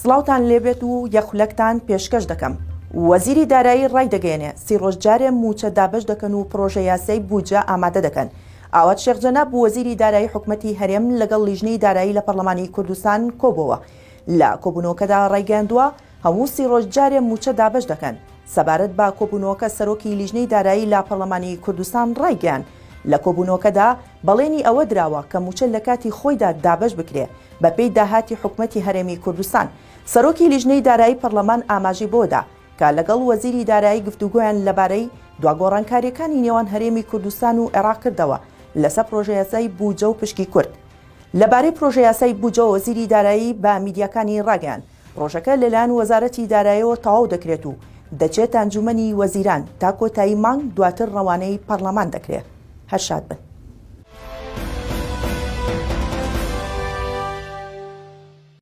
سڵاوتان لێبێت و یەخولەکتان پێشکەش دەکەم. وەزیری دارایی ڕای دەگەێنێ 30 ڕۆژ جارێ موچە دابش دەکەن و پرۆژە یاسای بودجە ئامادە دەکەن. ئاوات شێخ جەناب وەزیری دارایی حکومەتی هەرێم لەگەڵ لیژنەی دارایی لە پەرلەمانی کوردستان کۆبووە. لە کۆبوونەوەکەدا ڕایگەاندووە هەموو 30 ڕۆژ جارێ موچە دابش دەکەن. سەبارەت بە کۆبوونەوەکە سەرۆکی لیژنەی دارایی لە پەرلەمانی کوردستان ڕایگەیاند لە کۆبوونەوەکەدا بەڵێنی ئەوە دراوە کە موچە لە کاتی خۆیدا دابش بکرێ بەپێی داهاتی حکومەتی هەرێمی کوردستان. سەرۆکی لیژنەی دارایی پەرلەمان ئاماژی بۆدا کە لەگەڵ وەزیری دارایی گفتوگۆیان لەبارەی دواگۆڕانکاریەکانی نێوان هەرێمی کوردستان و عێراق کردەوە لەسەر پرۆژە یاسای بودجە و پشکی کورد. لەبارەی پرۆژە یاسای بودجە وەزیری دارایی بە میدیاکانی ڕاگەیاند پرۆژەکە لەلایەن وەزارەتی داراییەوە تەواو دەکرێت و دەچێت ئەنجومەنی وەزیران تا کۆتایی مانگ دواتر ڕەوانەی پەرلەمان دەکرێت. هەر شاد بن.